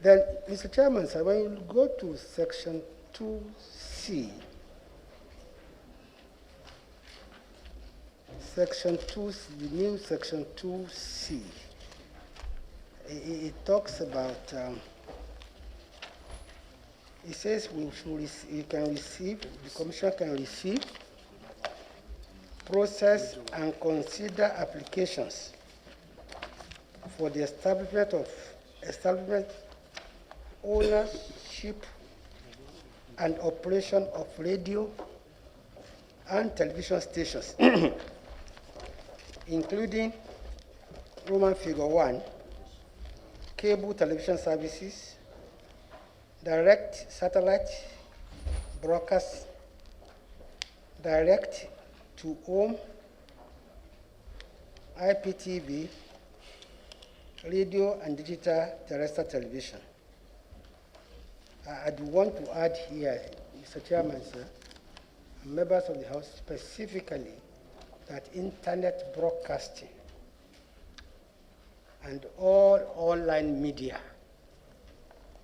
Then, Mr. Chairman, sir, when you go to section 2C, section 2, the new section 2C, it talks about, it says you can receive, the Commission can receive, process, and consider applications for the establishment, ownership, and operation of radio and television stations, including Roman figure 1, cable television services, direct satellite broadcast, direct to home, IPTV, radio and digital terrestrial television. I do want to add here, Mr. Chairman, sir, members of the House, specifically that internet broadcasting and all online media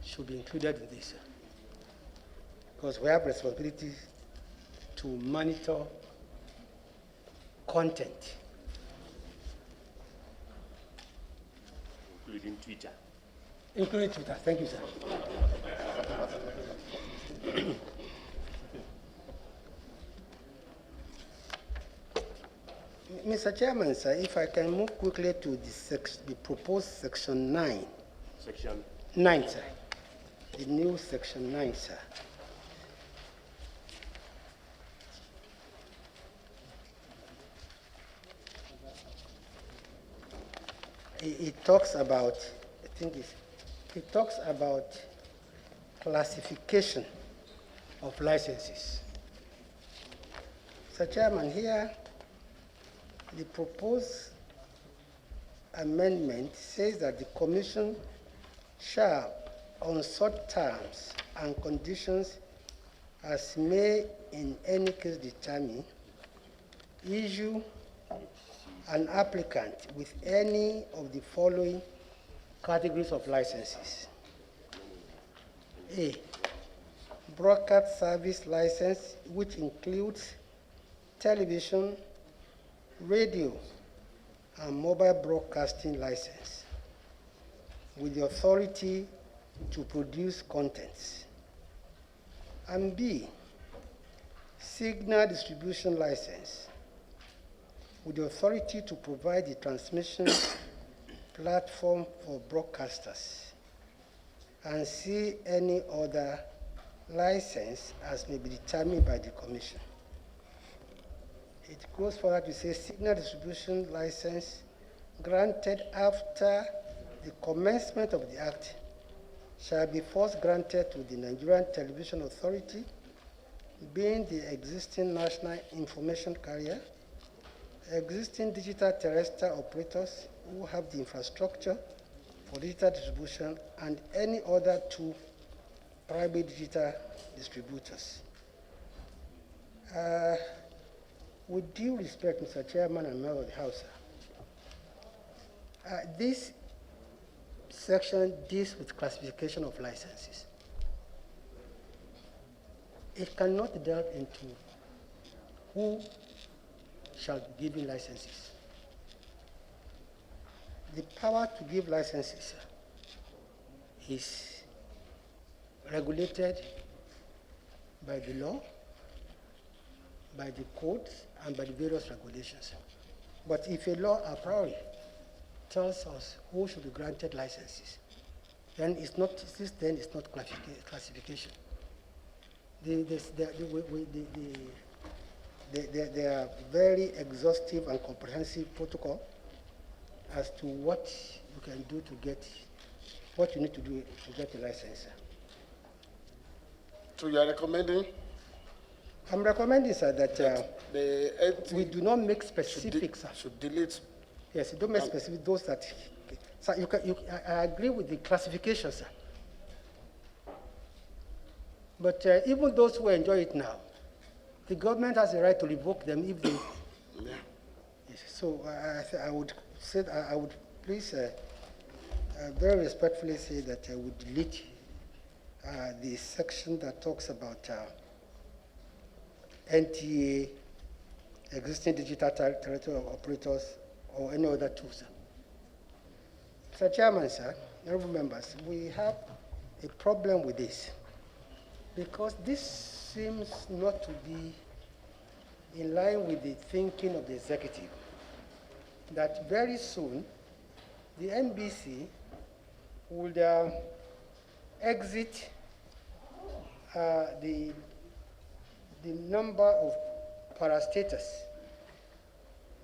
should be included in this, because we have responsibilities to monitor content. Including Twitter. Including Twitter. Thank you, sir. Mr. Chairman, sir, if I can move quickly to the proposed section 9. Section 9, sir. The new section 9, sir. It talks about, it talks about classification of licenses. Mr. Chairman, here, the proposed amendment says that the Commission shall, on such terms and conditions as may in any case determine, issue an applicant with any of the following categories of licenses. A, broadcast service license, which includes television, radio, and mobile broadcasting license, with the authority to produce contents. And B, signal distribution license, with the authority to provide the transmission platform for broadcasters. And C, any other license as may be determined by the Commission. It goes further to say signal distribution license granted after the commencement of the Act shall be first granted to the Nigerian Television Authority, being the existing national information carrier, existing digital terrestrial operators who have the infrastructure for digital distribution, and any other two private digital distributors. With due respect, Mr. Chairman and Member of the House, this section deals with classification of licenses. It cannot delve into who shall be given licenses. The power to give licenses is regulated by the law, by the codes, and by the various regulations. But if a law a priori tells us who should be granted licenses, then it's not classification. There are very exhaustive and comprehensive protocol as to what you can do to get, what you need to do to get a license. So you are recommending? I'm recommending, sir, that we do not make specifics. Should delete. Yes, you don't make specific those that. Sir, I agree with the classification, sir. But even those who enjoy it now, the government has the right to revoke them if they. Yeah. Yes, so I would say I would please very respectfully say that I would delete the section that talks about NTA, existing digital territorial operators, or any other tools. Mr. Chairman, sir, honorable members, we have a problem with this because this seems not to be in line with the thinking of the executive, that very soon the NBC would exit the number of parastatals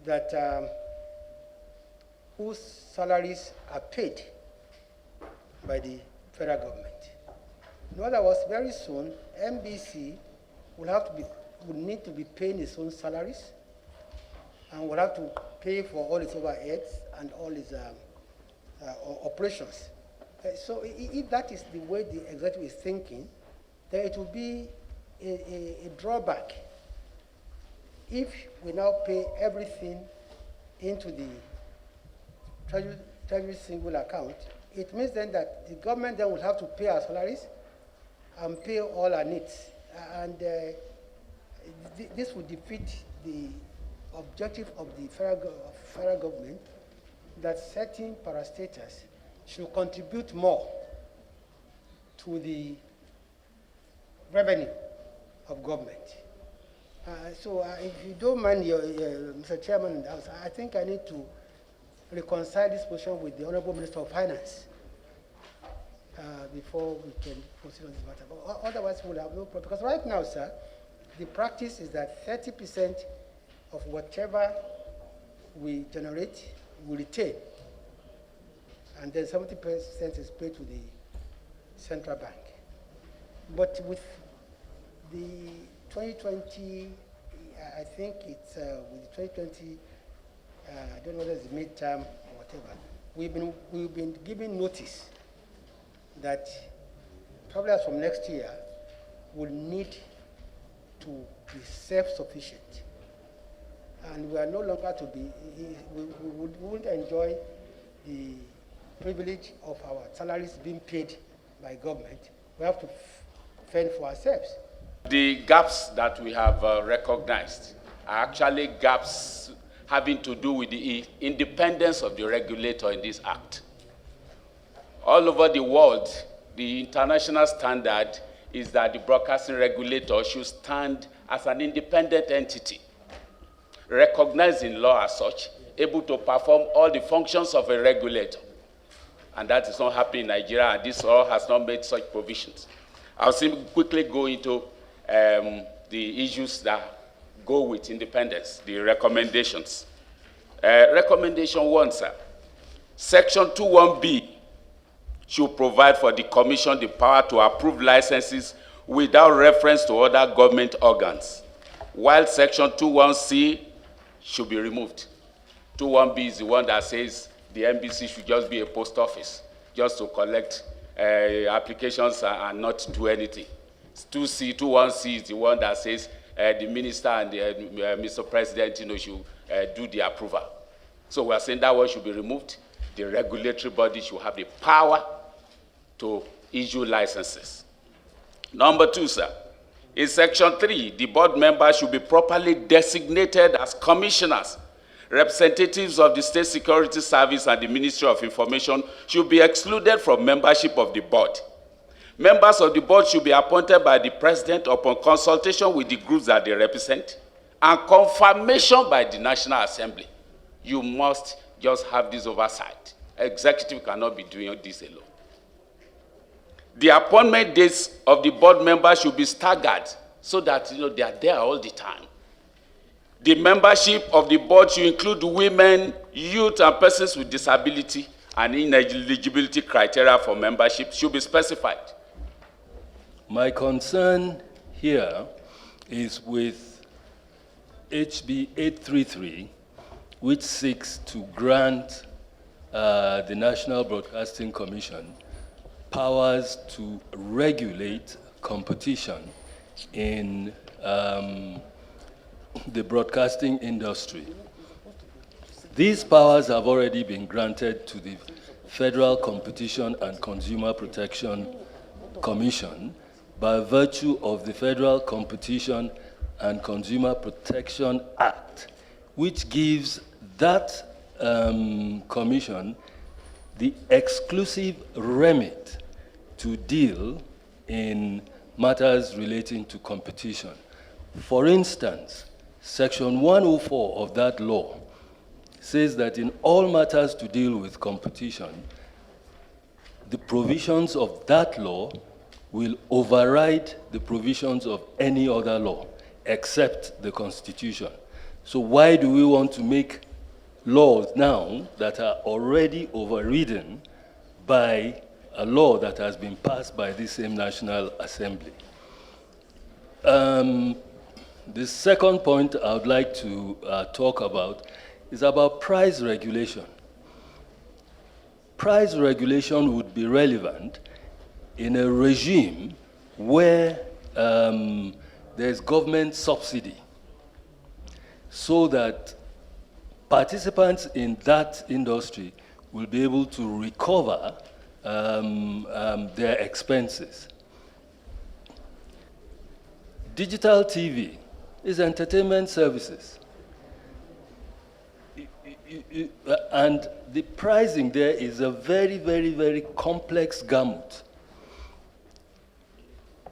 that whose salaries are paid by the federal government. In other words, very soon, NBC will need to be paying its own salaries and will have to pay for all its overheads and all its operations. So if that is the way the executive is thinking, then it will be a drawback. If we now pay everything into the treasury single account, it means then that the government then will have to pay our salaries and pay all our needs. And this would defeat the objective of the federal government that certain parastatals should contribute more to the revenue of government. So if you don't mind, Mr. Chairman, I think I need to reconcile this position with the Honorable Minister of Finance before we can proceed on this matter. But otherwise, we'll have no problem. Because right now, sir, the practice is that 30% of whatever we generate, we retain. And then 70% is paid to the central bank. But with the 2020, I think it's with the 2020, I don't know whether it's midterm or whatever, we've been given notice that probably as from next year, we'll need to be self-sufficient. And we are no longer to be, we won't enjoy the privilege of our salaries being paid by government. We have to fend for ourselves. The gaps that we have recognized are actually gaps having to do with the independence of the regulator in this act. All over the world, the international standard is that the broadcasting regulator should stand as an independent entity, recognized in law as such, able to perform all the functions of a regulator. And that is not happening in Nigeria, and this law has not made such provisions. I'll quickly go into the issues that go with independence, the recommendations. Recommendation 1, sir. Section 21B should provide for the Commission the power to approve licenses without reference to other government organs, while Section 21C should be removed. 21B is the one that says the NBC should just be a post office, just to collect applications and not do anything. 21C is the one that says the minister and Mr. President should do the approval. So we are saying that one should be removed. The regulatory body should have the power to issue licenses. Number 2, sir. In Section 3, the board members should be properly designated as commissioners. Representatives of the State Security Service and the Ministry of Information should be excluded from membership of the board. Members of the board should be appointed by the president upon consultation with the groups that they represent and confirmation by the National Assembly. You must just have this oversight. Executive cannot be doing this alone. The appointment dates of the board members should be staggered so that they are there all the time. The membership of the board should include women, youth, and persons with disability, and ineligibility criteria for membership should be specified. My concern here is with HB 833, which seeks to grant the National Broadcasting Commission powers to regulate competition in the broadcasting industry. These powers have already been granted to the Federal Competition and Consumer Protection Commission by virtue of the Federal Competition and Consumer Protection Act, which gives that commission the exclusive remit to deal in matters relating to competition. For instance, Section 104 of that law says that in all matters to deal with competition, the provisions of that law will override the provisions of any other law except the Constitution. So why do we want to make laws now that are already overridden by a law that has been passed by this same National Assembly? The second point I would like to talk about is about price regulation. Price regulation would be relevant in a regime where there's government subsidy, so that participants in that industry will be able to recover their expenses. Digital TV is entertainment services. And the pricing there is a very, very, very complex gamut.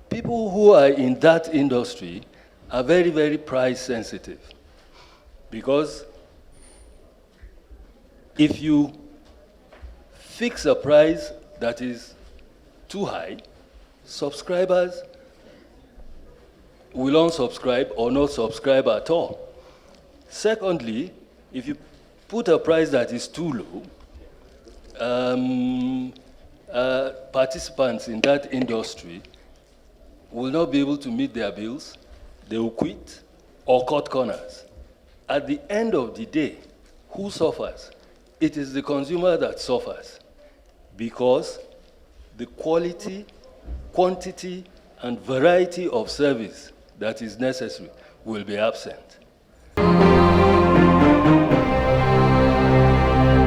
People who are in that industry are very, very price sensitive, because if you fix a price that is too high, subscribers will unsubscribe or not subscribe at all. Secondly, if you put a price that is too low, participants in that industry will not be able to meet their bills, they will quit or cut corners. At the end of the day, who suffers? It is the consumer that suffers, because the quality, quantity, and variety of service that is necessary will be absent.